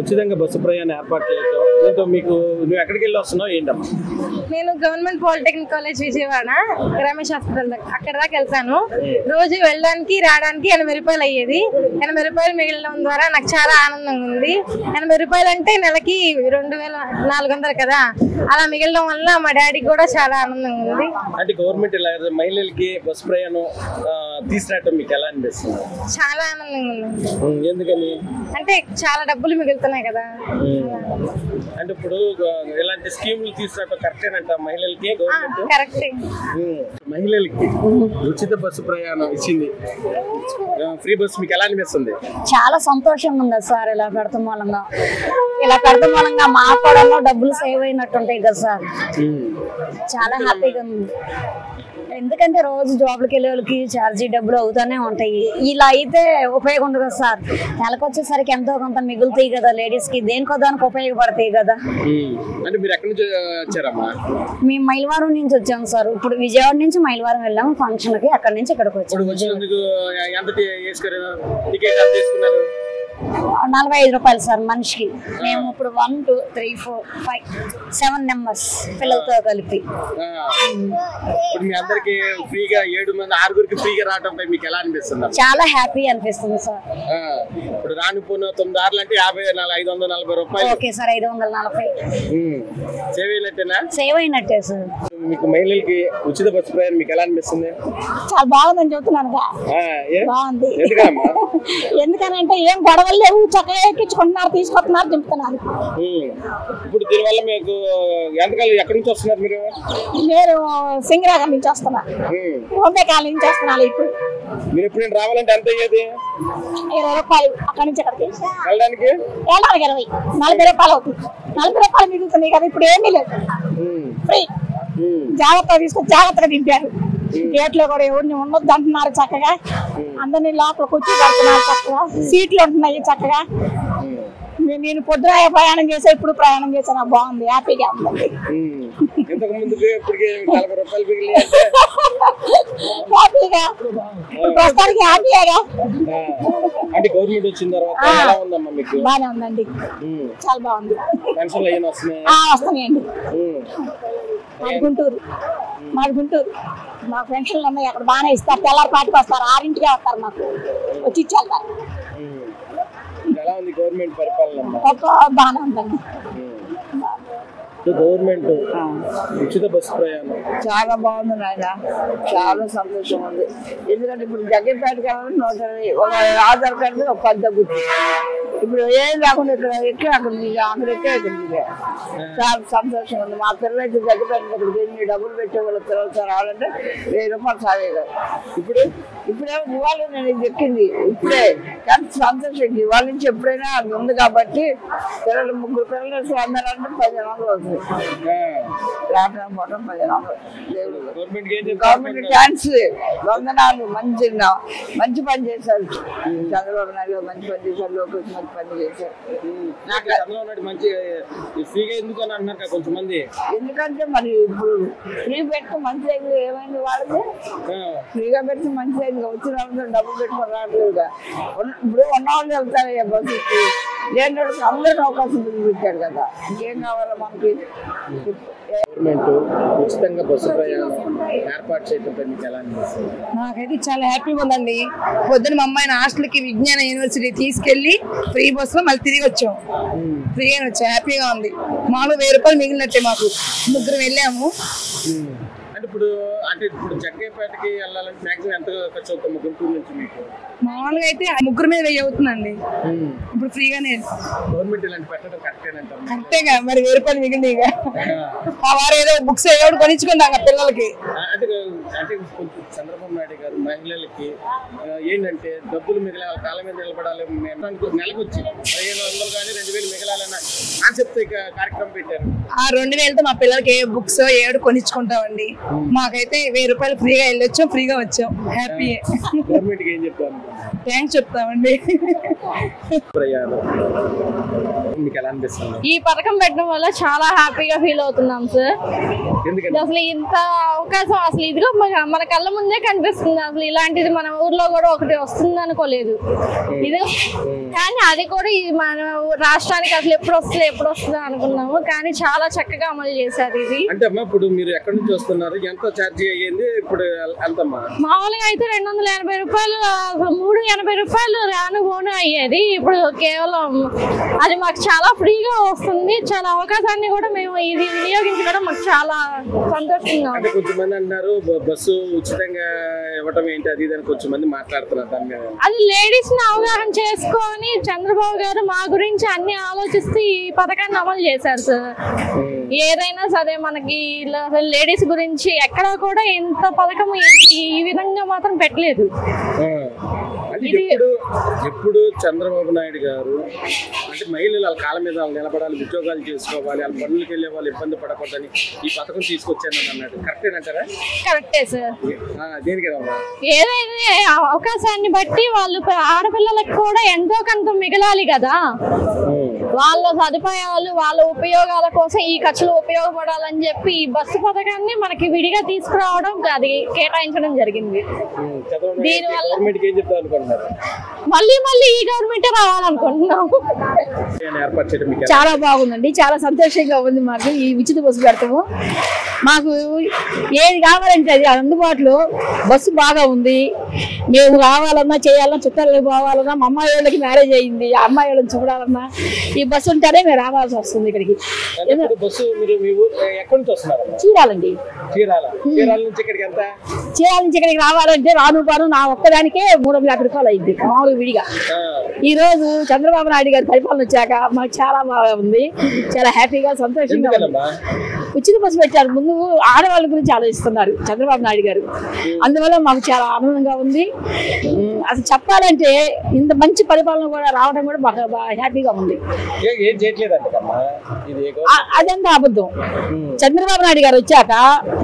ఉచితంగా బస్సు ప్రయాణం ఏర్పాటు చేయడం దీంతో మీకు నువ్వు ఎక్కడికి వెళ్ళి వస్తున్నావు ఏంటమ్మా? నేను government polytechnic college Vijayawada Ramesh hospital అక్కడ దాకా వెళ్తాను. రోజు వెళ్ళడానికి రావడానికి 80 రూపాయలు అయ్యేది. 80 రూపాయలు మిగిలిన ద్వారా నాకు చాలా ఆనందంగా ఉంది. 80 రూపాయలు అంటే నెలకి 2400 కదా, అలా మిగిలిన వల్ల మా డాడీకి కూడా చాలా ఆనందంగా ఉంది. అంటే గవర్నమెంట్ ఇలా మహిళలకి బస్సు ప్రయాణం తీసుకురావటం మీకు ఎలా అనిపిస్తుంది? చాలా ఆనందంగా ఉంది. ఎందుకని అంటే చాలా డబ్బులు మిగులుతున్నాయి కదా. అంటే ఇప్పుడు ఇలాంటి స్కీములు తీసుకురావటం కరెక్టేనంట మహిళలకి గవర్నమెంట్? కరెక్టే. మహిళలకి ఉచిత బస్సు ప్రయాణం ఇచ్చింది, ఫ్రీ బస్సు, మీకు ఎలా అనిపిస్తుంది? చాలా సంతోషంగా ఉంది సార్. ఇలా పెడతాం మూలంగా మా కూడా డబ్బులు సేవ్ అయినట్టుంటాయి కదా సార్. చాలా హ్యాపీగా ఉంది. ఎందుకంటే రోజు జాబ్లకి వెళ్ళే వాళ్ళకి ఛార్జీ డబ్బులు అవుతానే ఉంటాయి. ఇలా అయితే ఉపయోగం ఉండదు కదా సార్. నెలకు వచ్చేసరికి ఎంతో కొంత మిగులుతాయి కదా లేడీస్ కి, దేనికో దానికి ఉపయోగపడతాయి కదా. అంటే మీరు ఎక్కడి నుంచి వచ్చారమ్మా? మేము మైలవరం నుంచి వచ్చాము సార్. ఇప్పుడు విజయవాడ నుంచి మైలవరం వెళ్ళాము ఫంక్షన్ కి, అక్కడ నుంచి ఇక్కడికి వచ్చాము. 45 రూపాయలు సార్ మనిషికి. మేము ఇప్పుడు 1 2 3 4 5 7 మెంబర్స్ పిల్లలతో కలిపి. చాలా హ్యాపీ అనిపిస్తుంది సార్. ఇప్పుడు రానుపోయిన 9 ఆర్లు అంటే 540 రూపాయలు. ఓకే సార్, 540 సేవ్ అయినట్టేనా? సేవ్ అయినట్టే సార్. మీకు మహిళలకి ఉచిత బస్సు ప్రయాణం మీకు ఎలా అనిపిస్తుంది? చాలా బాగుందని చెబుతున్నాను. బాగుంది. ఎందుకనంటే ఏం గొడవలు లేవు, చక్కగా ఎక్కించుకుంటున్నారు, తీసుకొస్తున్నారు, దింపుతున్నారు. ఇప్పుడు దీనివల్ల మీకు ఎంతకాలం ఎక్కడి నుంచి వస్తున్నారు మీరు? నేను సింగరాగం నుంచి వస్తున్నా, బొంబేకాల నుంచి వస్తున్నాను. ఇప్పుడు మీరు ఎప్పుడు రావాలంటే ఎంత అయ్యేది? 20 రూపాయలు అక్కడి నుంచి అక్కడికి వెళ్ళడానికి. 40 రూపాయలు అవుతుంది. 40 రూపాయలు మిగులుతుంది కదా. ఇప్పుడు ఏమీ లేదు, ఫ్రీ. జాగ్రత్తగా తీసుకొని జాగ్రత్తగా దింపారు. గేట్ లో కూడా ఎవరిని ఉండొద్దు అంటున్నారు. చక్కగా అందరినీ లోపల కూర్చోబెడుతున్నారు. చక్కగా సీట్లు ఉంటున్నాయి చక్కగా. నేను పొద్దున ప్రయాణం చేసా, ఇప్పుడు ప్రయాణం చేసా. బాగుంది, హ్యాపీగా ఉంది. హ్యాపీగా ప్రస్తుతానికి హ్యాపీగా. బాగానే ఉందండి, చాలా బాగుంది. వస్తున్నాయండి. మాది గుంటూరు. మా పెన్షన్లు ఉన్నాయి, అక్కడ బాగానే ఇస్తారు. తెల్లారి పాటికి వస్తారు, 6ంటికే వస్తారు, మాకు వచ్చి ఇచ్చేస్తారు. బాగానే ఉందండి. గవర్నమెంట్ ఉచిత బస్సు ప్రయాణం చాలా బాగుంది నాయన, చాలా సంతోషం ఉంది. ఎందుకంటే ఇప్పుడు జగ్గంపేటకి వెళ్ళాలంటే 120, ఒక ఆధార్ కార్డు ఒక 10 తగ్గుతుంది. ఇప్పుడు ఏం లేకుండా ఇక్కడ ఎక్కి అక్కడ ఎక్కే ఇక్కడ చాలా సంతోషం ఉంది. మా పిల్లలు అయితే జగ్గంపేట ఇక్కడికి ఎన్ని డబ్బులు పెట్టేవాళ్ళు పిల్లలతో రావాలంటే 1000 రూపాయలు సాగేది. ఇప్పుడేమో ఇవాళ నేను ఇది ఎక్కింది ఇప్పుడే, కానీ సంతోషం. ఇవాళ నుంచి ఎప్పుడైనా అది ఉంది కాబట్టి పిల్లలు 3 పిల్లలు అందరంటే 1500 అవుతుంది. గవర్నమెంట్ థ్యాంక్స్, వందనాలు. మంచి పని చేశారు చంద్రబాబు నాయుడు, మంచి పని చేశారు. లోకేష్ మంచి పని చేశారు. ఎందుకంటే మరి ఇప్పుడు ఫ్రీ పెడితే మంచి అయింది. ఏమైంది వాళ్ళకి? ఫ్రీగా పెడితే మంచి అయింది. వచ్చిన వాళ్ళతో డబ్బులు పెట్టుకొని రావట్లేదుగా. ఇప్పుడు ఉన్నవాళ్ళు వెళ్తారు బస్సుకి, లేని అందరికీ అవకాశం పెట్టారు కదా. ఇంకేం కావాలా మనకి? గవర్నమెంట్ ఉచితంగా బస్సు ప్రయాణం ఏర్పాటు చేయడం మీకు ఎలా అనిపిస్తుంది? నాకైతే చాలా హ్యాపీగా ఉందండి. పొద్దున మా అమ్మాయిని హాస్టల్కి విజ్ఞాన యూనివర్సిటీ తీసుకెళ్లి ఫ్రీ బస్సులో మళ్ళీ తిరిగి వచ్చాం. ఫ్రీగా వచ్చాం, హ్యాపీగా ఉంది. మామూలు 1000 రూపాయలు మిగిలినట్టే. మాకు 3 వెళ్ళాము. ఇప్పుడు జగ్గంపేటకి వెళ్ళాలంటే మాక్సిమం ఎంత ఖర్చు అవుతుంది గుంటూరు నుంచి మీకు? మామూలుగా అయితే 3 మీద 1000 అవుతుందండి. ఇప్పుడు ఫ్రీగానే. గవర్నమెంట్ ఇలాంటి పెట్టడం కరెక్టేనంటారు? కరెక్టేగా, మరి 1000 రూపాయలు మిగిలింది. ఇక ఆ వారు ఏదో బుక్స్ ఏదో కొనిచ్చుకుందాం పిల్లలకి. అంటే కొంచెం చంద్రబాబు నాయుడు గారు మహిళలకి ఏంటంటే డబ్బులు మిగిలాలి, కాలం మీద నిలబడాలి, నెలకు వచ్చి 1500 కానీ 2000 మిగలాలన్న కాన్సెప్ట్ కార్యక్రమం పెట్టారు. ఆ 2000తో మా పిల్లలకి ఏ బుక్స్ ఏడు కొనిచ్చుకుంటామండి. మాకైతే 1000 రూపాయలు ఫ్రీగా వెళ్ళొచ్చాం, ఫ్రీగా వచ్చాం, హ్యాపీ. గవర్నమెంట్కి ఏం చెప్తాను? థ్యాంక్స్ చెప్తామండి. మీకు ఎలా అనిపిస్తుంది? ఈ పథకం పెట్టడం వల్ల చాలా హ్యాపీగా ఫీల్ అవుతున్నాం సార్. అసలు ఇంత అవకాశం అసలు ఇదిగో మన కళ్ళ ముందే కనిపిస్తుంది. అసలు ఇలాంటిది మన ఊర్లో కూడా ఒకటి వస్తుంది అనుకోలేదు. ఇది కానీ అది కూడా మన రాష్ట్రానికి అసలు ఎప్పుడు వస్తుంది అనుకున్నాము, కానీ చాలా చక్కగా అమలు చేశారు ఇది. అంటే అమ్మా ఇప్పుడు మీరు ఎక్కడి నుంచి వస్తున్నారు, ఎంత ఛార్జ్ అయ్యింది ఇప్పుడు ఎంతమ్మా? మామూలుగా అయితే 280 రూపాయలు, 380 రూపాయలు రాను పోను అయ్యేది. ఇప్పుడు కేవలం అది మాకు చాలా ఫ్రీగా వస్తుంది. చాలా అవకాశాన్ని కూడా మేము ఇది వినియోగించుకోవడం మాకు చాలా సంతోషంగా ఉంది. కొంతమంది అన్నారు బస్సు ఉచితంగా ఇవ్వటం ఏంటి అది అని కొంచెం మంది మాట్లాడుతున్నారు దాని మీద. అది లేడీస్ ని అవగాహన చేసుకొని చంద్రబాబు గారు మా గురించి అన్ని ఆలోచిస్తూ ఈ పథకాన్ని అమలు చేశారు సార్. ఏదైనా సరే మనకి లేడీస్ గురించి ఎక్కడా కూడా ఇంత పథకం ఈ విధంగా మాత్రం పెట్టలేదు. ఎప్పుడు చంద్రబాబు నాయుడు గారు అంటే మహిళలు వాళ్ళ కాళ్ళ మీద వాళ్ళు నిలబడాలి, ఉద్యోగాలు చేసుకోవాలి, వాళ్ళ పనులకు వెళ్ళే వాళ్ళు ఇబ్బంది పడకూడదని ఈ పథకం తీసుకొచ్చానని అన్నాడు. కరెక్టేనంటారా? కరెక్టే సార్. దేనికి ఏదైనా అవకాశాన్ని బట్టి వాళ్ళు ఆడపిల్లలకు కూడా ఎంతో కొంత మిగలాలి కదా, వాళ్ళ సదుపాయాలు వాళ్ళ ఉపయోగాల కోసం ఈ ఖర్చులు ఉపయోగపడాలని చెప్పి ఈ బస్సు పథకాన్ని మనకి విడిగా తీసుకురావడం అది కేటాయించడం జరిగింది. దీనివల్ల మళ్ళీ ఈ గవర్నమెంట్ రావాలనుకుంటున్నాం. చాలా బాగుందండి, చాలా సంతోషంగా ఉంది. మాకు ఈ ఉచిత బస్సు పెడతాము, మాకు ఏది కావాలంటే అది అందుబాటులో బస్సు బాగా ఉంది. మేము రావాలన్నా చేయాలన్నా చుట్టాలకు పోవాలన్నా, మా అమ్మాయి వాళ్ళకి మ్యారేజ్ అయ్యింది, ఆ అమ్మాయి వాళ్ళని చూడాలన్నా ఈ బస్సు ఉంటేనే మేము రావాల్సి వస్తుంది ఇక్కడికి. చీరాలండి, చీరాల నుంచి ఇక్కడికి రావాలంటే రాను నా ఒక్కదానికే 350 రూపాయలు అయింది మామూలుగా విడిగా. ఈ రోజు చంద్రబాబు నాయుడు గారి పరిపాలన వచ్చాక మాకు చాలా బాగా ఉంది, చాలా హ్యాపీగా సంతోషంగా ఉంది. ఉచిత బస్సు పెట్టారు, ముందు ఆడవాళ్ళ గురించి ఆలోచిస్తున్నారు చంద్రబాబు నాయుడు గారు, అందువల్ల మాకు చాలా ఆనందంగా ఉంది. అసలు చెప్పాలంటే ఇంత మంచి పరిపాలన కూడా రావడం కూడా మాకు హ్యాపీగా ఉంది. అదంతా అబద్ధం. చంద్రబాబు నాయుడు గారు వచ్చాక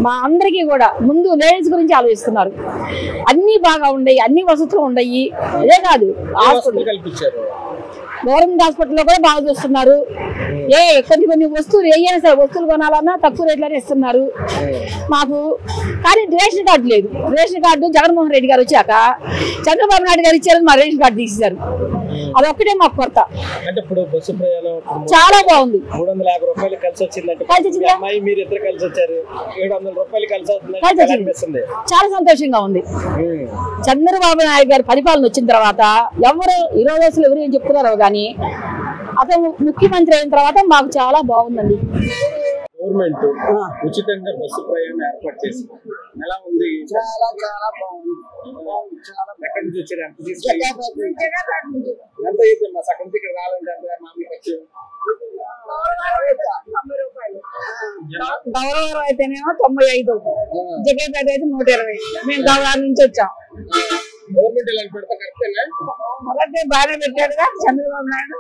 మా అందరికీ కూడా ముందు లేడీస్ గురించి ఆలోచిస్తున్నారు. అన్ని బాగా ఉన్నాయి, అన్ని వసతులు ఉన్నాయి. అదే కాదు గవర్నమెంట్ హాస్పిటల్లో కూడా బాగా చూస్తున్నారు. కొన్ని వస్తువులు ఏమైనా సరే వస్తువులు కొనాలన్నా తక్కువ రేట్లోనే ఇస్తున్నారు మాకు. కానీ రేషన్ కార్డు లేదు. రేషన్ కార్డు జగన్మోహన్ రెడ్డి గారు వచ్చాక చంద్రబాబు నాయుడు గారు ఇచ్చారు, మా రేషన్ కార్డు తీసేశారు. అదొక్కటే మాకు కొరత. చాలా బాగుంది. 350 రూపాయలు కలిసి వచ్చిందంటే మీరు ఇద్దరు కలిసి వచ్చారు, 700 రూపాయలు కలిసి అవుతుంది. చాలా సంతోషంగా ఉంది. చంద్రబాబు నాయుడు గారి పరిపాలన వచ్చిన తర్వాత ఎవరు ఈ రోజు అసలు ఎవరు ఏం చెప్తున్నారో కానీ అతను ముఖ్యమంత్రి అయిన తర్వాత మాకు చాలా బాగుందండి. గవర్నమెంట్ ఉచితంగా బస్సు ప్రయాణం ఏర్పాటు చేసి ఎలా ఉంది? చాలా చాలా బాగుంది. ఎక్కడి నుంచి వచ్చారు? ఎంత అయితే మా సగం ఇక్కడ రావాలంటే మామూలు ఖర్చు గౌరవరం అయితేనేమో 95, జగేపేట అయితే 120. మేము గౌరవం నుంచి వచ్చాం. గవర్నమెంట్ ఇలా పెడతా కరెక్టేనా? అలాగే బాగా పెట్టాడుగా చంద్రబాబు నాయుడు.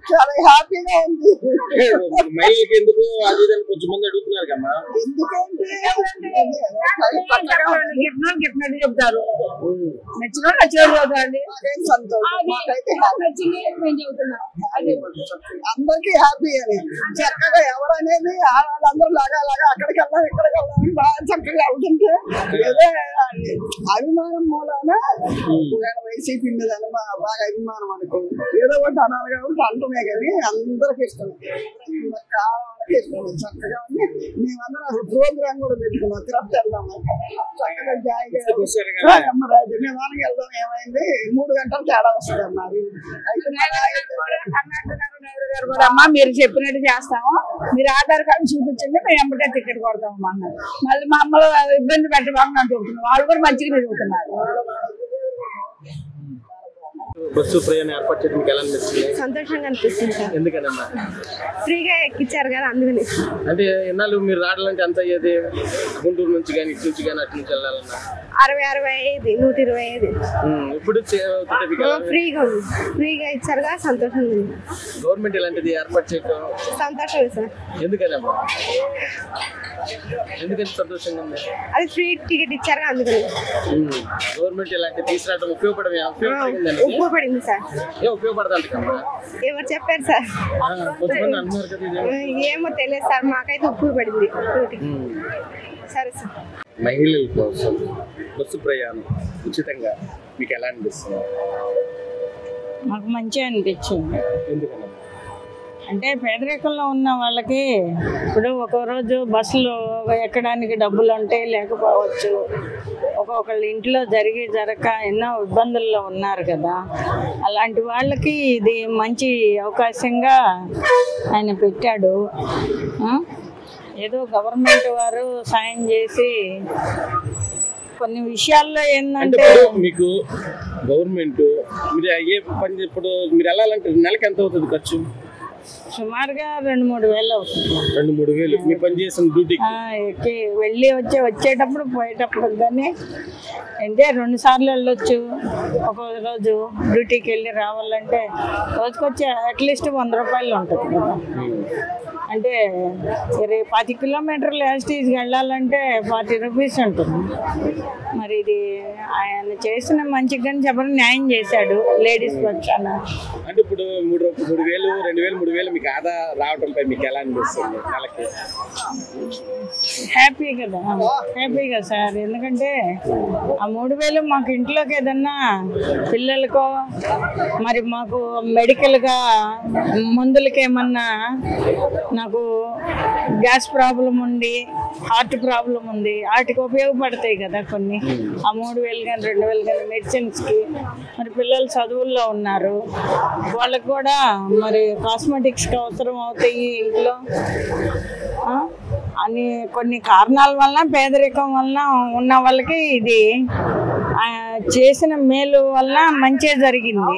చాలా హ్యాపీగా ఉంది. మహిళలకి ఎందుకు అది కొంచెం మంది అడుగుతున్నారు కమ్మా. ఎందుకంటే చెప్తారు, నచ్చినట్టు చదువుతారండి. నచ్చింది మేము చెబుతున్నాం. అందరికి హ్యాపీ అని చక్కగా ఎవరనేది వాళ్ళందరూ లాగా అక్కడికి వెళ్దాం ఇక్కడికి వెళ్దాం అని బాగా చక్కగా వెళ్తుంటే ఏదో అభిమానం మూలాన వైసీపీ మీద బాగా అభిమానం అనుకో ఏదో ఒకటి అనాలి కాబట్టి అంటమే కానీ అందరికి ఇష్టం, కావాలకి ఇష్టం. చక్కగా ఉంది. మేమందరం అసలు ప్రోగ్రామ్ కూడా పెట్టుకున్నాం, తిరుపతి వెళ్దాం చక్కగా జాయిగా అమ్మరాజు మేము మనకి వెళ్దాం. ఏమైంది 3 గంటలు తేడా వస్తుంది అన్నారు. అయితే అమ్మా మీరు చెప్పినట్టు చేస్తాము, మీరు ఆధార్ కార్డు చూపించండి, మేము ఎమ్మటే టికెట్ కొడతాము అన్నారు. మళ్ళీ మా అమ్మలు ఇబ్బంది పెట్టబాలని అని చెబుతున్నారు. వాళ్ళు కూడా మంచిగా చెబుతున్నారు. బస్సు ప్రయాణం ఏర్పాటు చేయడం మీకు ఎలా అనిపిస్తుంది? సంతోషంగా అనిపిస్తుంది సార్. ఎందుకనమ్మా? ఫ్రీగా ఎక్కించారు కదా అందుకని. అంటే ఎన్నాళ్ళు మీరు రావడానికి ఎంత అయ్యేది? గుంటూరు నుంచి కానీ ఇటు నుంచి కానీ అటు నుంచి వెళ్ళాలన్నా 60-65, 125. ఇప్పుడు ఫ్రీగా ఇచ్చారు కదా, సంతోషంగా ఉంది. గవర్నమెంట్ ఇలాంటిది ఏర్పాటు చేయడం సంతోషమే సార్. ఎందుకనమ్మా? ఎందుకంటే సంతోషంగా ఉంది. అది ఫ్రీ టికెట్ ఇచ్చారు అందుకని. గవర్నమెంట్ ఇలాంటివి తీసుకురావడం ఉపయోగపడింది సార్. ఉపయోగపడతాంట కమ్మా. ఎవరు చెప్పారు సార్? ఏమో తెలియదు సార్, మాకైతే ఉపయోగపడింది. సరే సార్. మహిళల కోసం బస్సు ప్రయాణం ఉచితంగా మీకు ఎలా అనిపిస్తుంది? మాకు మంచిగా అనిపించింది. ఎందుకన్నా? అంటే పేదరికంలో ఉన్న వాళ్ళకి ఇప్పుడు ఒక రోజు బస్సులో ఎక్కడానికి డబ్బులు ఉంటే లేకపోవచ్చు, ఒక్కొక్కళ్ళ ఇంట్లో జరగక ఎన్నో ఇబ్బందుల్లో ఉన్నారు కదా, అలాంటి వాళ్ళకి ఇది మంచి అవకాశంగా ఆయన పెట్టాడు. ఏదో గవర్నమెంట్ వారు సాయం చేసి కొన్ని విషయాల్లో ఏంటంటే మీకు గవర్నమెంట్ మీరు ఏ పని ఇప్పుడు మీరు వెళ్ళాలంటే నెలకి ఎంత అవుతుంది ఖర్చు? సుమారుగా 2-3 వేలు అవుతుంది. 2-3 వేలు మీ పని చేసిన డ్యూటీకి వెళ్ళి వచ్చేటప్పుడు పోయేటప్పుడు కానీ అంటే 2 సార్లు వెళ్ళొచ్చు. ఒక రోజు డ్యూటీకి వెళ్ళి రావాలంటే రోజుకొచ్చి అట్లీస్ట్ 100 రూపాయలు ఉంటుంది కదా. అంటే 10 కిలోమీటర్లు యాస్టీజ్కి వెళ్ళాలంటే 40 రూపీస్ ఉంటుంది. మరి ఇది ఆయన చేసిన మంచిగా చెప్పడం న్యాయం చేశాడు లేడీస్ పక్షాన. అంటే ఇప్పుడు 3,000 2,000 మీకు ఆదా రావడంపై మీకు ఎలా అనిపిస్తుంది నెలకి? హ్యాపీ కదా సార్. ఎందుకంటే ఆ 3,000 మాకు ఇంట్లోకి ఏదన్నా పిల్లలకో మరి మాకు మెడికల్గా మందులకి ఏమన్నా నాకు గ్యాస్ ప్రాబ్లం ఉండి హార్ట్ ప్రాబ్లం ఉంది వాటికి ఉపయోగపడతాయి కదా కొన్ని. ఆ 3,000 కానీ 2,000 కానీ మెడిసిన్స్కి. మరి పిల్లలు చదువుల్లో ఉన్నారు, వాళ్ళకి కూడా మరి కాస్మెటిక్స్కి అవసరం అవుతాయి ఇంట్లో అని కొన్ని కారణాల వలన పేదరికం వలన ఉన్న వాళ్ళకి ఇది చేసిన మేలు వలన మంచిగా జరిగింది.